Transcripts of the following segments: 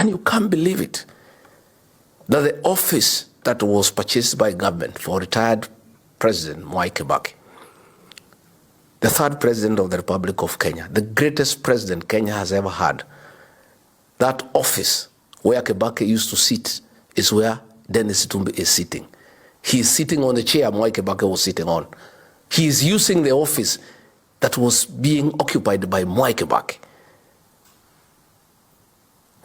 And you can't believe it, that the office that was purchased by government for retired President Mwai Kibaki, the third president of the Republic of Kenya, the greatest president Kenya has ever had, that office where Kibaki used to sit is where Dennis Itumbi is sitting. He is sitting on the chair Mwai Kibaki was sitting on. He is using the office that was being occupied by Mwai Kibaki.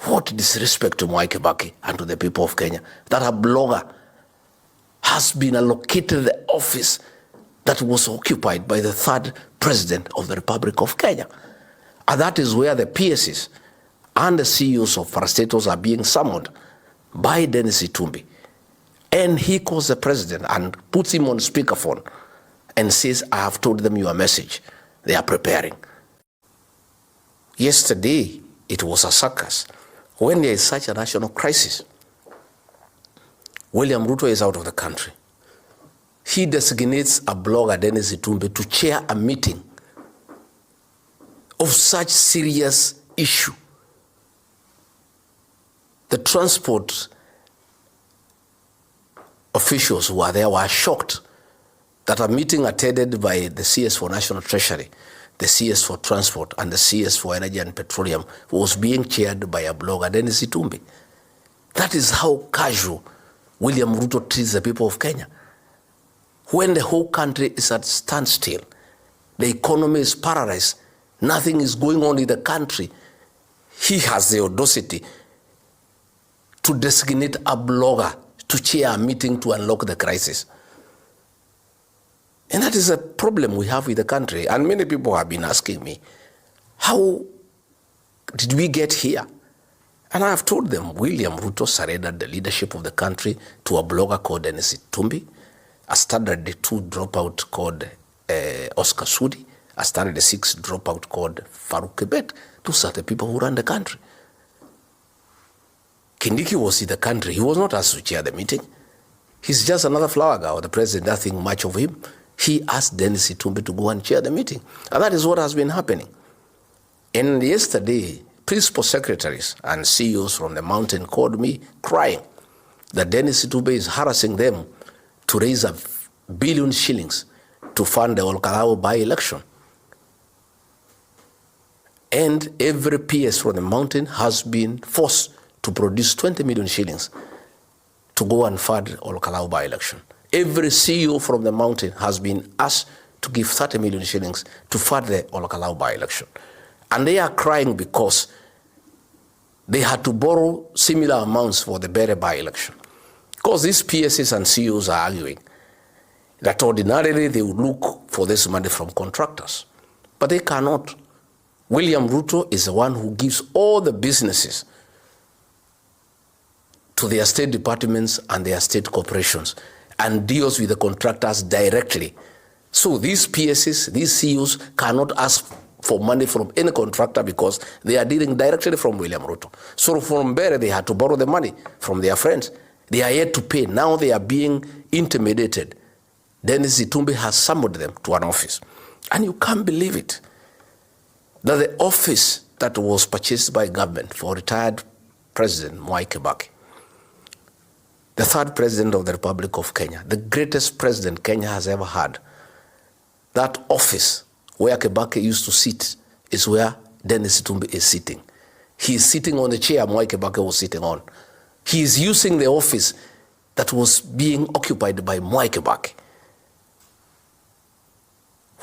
What disrespect to Mwai Kibaki and to the people of Kenya, that a blogger has been allocated the office that was occupied by the third president of the Republic of Kenya. And that is where the PSs and the CEOs of parastatals are being summoned by Dennis Itumbi. And he calls the president and puts him on speakerphone and says, I have told them your message. They are preparing. Yesterday, it was a circus. When there is such a national crisis, William Ruto is out of the country. He designates a blogger, Dennis Itumbi, to chair a meeting of such serious issue. The transport officials who were there were shocked that a meeting attended by the CS for National Treasury, the CS for Transport, and the CS for Energy and Petroleum was being chaired by a blogger, Dennis Itumbi. That is how casual William Ruto treats the people of Kenya. When the whole country is at standstill, the economy is paralyzed, nothing is going on in the country, he has the audacity to designate a blogger to chair a meeting to unlock the crisis. And that is a problem we have with the country. And many people have been asking me, how did we get here? And I have told them, William Ruto surrendered the leadership of the country to a blogger called Dennis Itumbi, a standard 2 dropout called Oscar Sudi, a standard 6 dropout called Farouk Kibet. Those are the people who run the country. Kindiki was in the country. He was not asked to chair the meeting. He's just another flower girl. The president doesn't think much of him. He asked Dennis Itumbi to go and chair the meeting. And that is what has been happening. And yesterday, principal secretaries and CEOs from the mountain called me crying that Dennis Itumbi is harassing them to raise $1 billion shillings to fund the Olkalau by-election. And every PS from the mountain has been forced to produce 20 million shillings to go and fund Olkalau by-election. Every CEO from the mountain has been asked to give 30 million shillings to fund the Olkalau by-election. And they are crying because they had to borrow similar amounts for the Bere by-election. Because these PSs and CEOs are arguing that ordinarily they would look for this money from contractors. But they cannot. William Ruto is the one who gives all the businesses to their state departments and their state corporations and deals with the contractors directly. So these PSs, these CEOs cannot ask for money from any contractor because they are dealing directly from William Ruto. So from Bere, they had to borrow the money from their friends. They are yet to pay. Now they are being intimidated. Dennis Itumbi has summoned them to an office. And you can't believe it, that the office that was purchased by government for retired President Mwai Kibaki, the third president of the Republic of Kenya, the greatest president Kenya has ever had, that office where Kibaki used to sit is where Dennis Itumbi is sitting. He is sitting on the chair Mwai Kibaki was sitting on. He is using the office that was being occupied by Mwai Kibaki.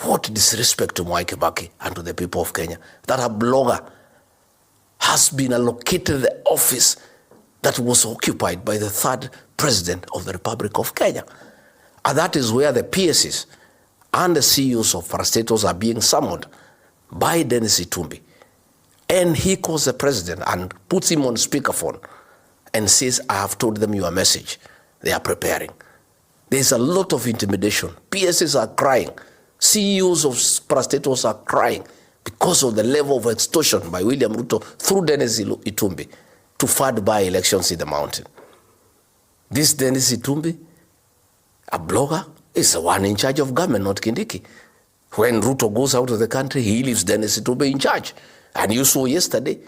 What disrespect to Mwai Kibaki and to the people of Kenya, that a blogger has been allocated the office that was occupied by the third president of the Republic of Kenya. And that is where the PSs and the CEOs of parastatals are being summoned by Dennis Itumbi. And he calls the president and puts him on speakerphone and says, I have told them your message. They are preparing. There's a lot of intimidation. PSs are crying. CEOs of parastatals are crying because of the level of extortion by William Ruto through Dennis Itumbi to fund by-elections in the mountain. This Dennis Itumbi, a blogger, is the one in charge of government, not Kindiki. When Ruto goes out of the country, he leaves Dennis Itumbi in charge. And you saw yesterday,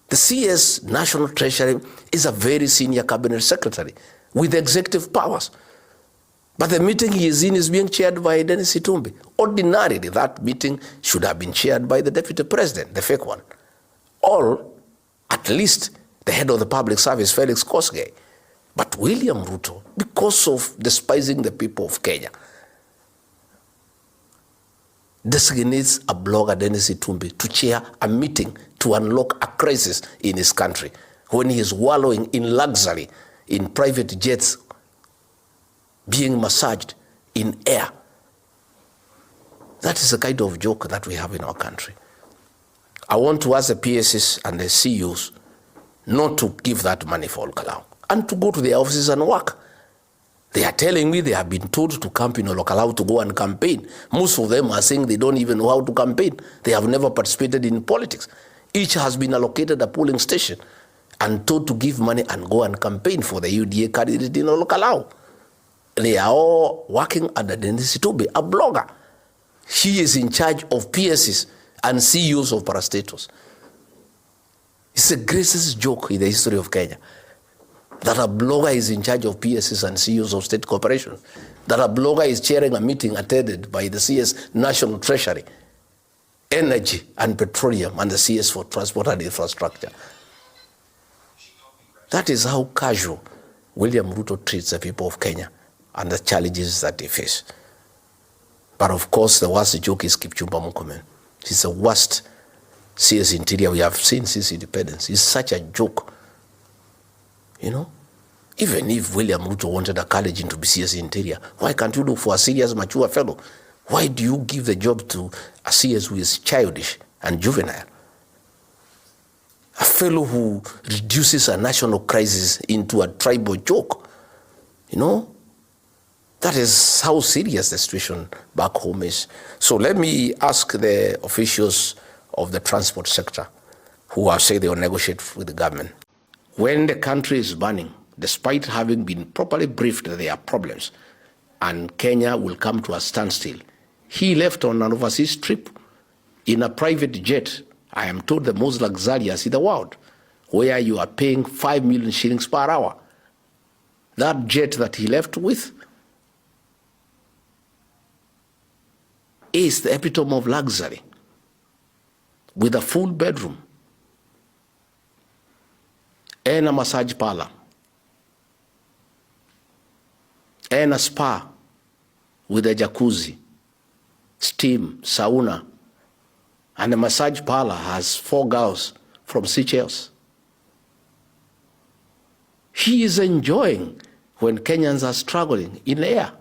The CS National Treasury is a very senior cabinet secretary with executive powers. But the meeting he is in is being chaired by Dennis Itumbi. Ordinarily, that meeting should have been chaired by the deputy president, the fake one. Or, at least, the head of the public service, Felix Kosgei. But William Ruto, because of despising the people of Kenya, designates a blogger, Dennis Itumbi, to chair a meeting to unlock a crisis in his country when he is wallowing in luxury, in private jets, being massaged in air. That is the kind of joke that we have in our country. I want to ask the PSs and the CEOs not to give that money for Olkalau and to go to their offices and work. They are telling me they have been told to camp in Olkalau to go and campaign. Most of them are saying they don't even know how to campaign. They have never participated in politics. Each has been allocated a polling station and told to give money and go and campaign for the UDA candidate in Olkalau. They are all working under Dennis Itumbi, a blogger. He is in charge of PSs and CEOs of parastatals. It's the greatest joke in the history of Kenya that a blogger is in charge of PSs and CEOs of state corporations, that a blogger is chairing a meeting attended by the CS National Treasury, Energy and Petroleum, and the CS for Transport and Infrastructure. That is how casual William Ruto treats the people of Kenya and the challenges that they face. But of course, the worst joke is Kipchumba Murkomen. He's the worst CS Interior we have seen since independence. He's such a joke. You know, even if William Ruto wanted a college into CS Interior, why can't you look for a serious, mature fellow? Why do you give the job to a CS who is childish and juvenile? A fellow who reduces a national crisis into a tribal joke. You know, that is how serious the situation back home is. So let me ask the officials of the transport sector who have said they will negotiate with the government. When the country is burning, despite having been properly briefed that there are problems, and Kenya will come to a standstill, he left on an overseas trip in a private jet, I am told the most luxurious in the world, where you are paying 5 million shillings per hour. That jet that he left with is the epitome of luxury, with a full bedroom and a massage parlor and a spa with a jacuzzi, steam, sauna, and the massage parlor has 4 girls from Seychelles. He is enjoying when Kenyans are struggling in the air.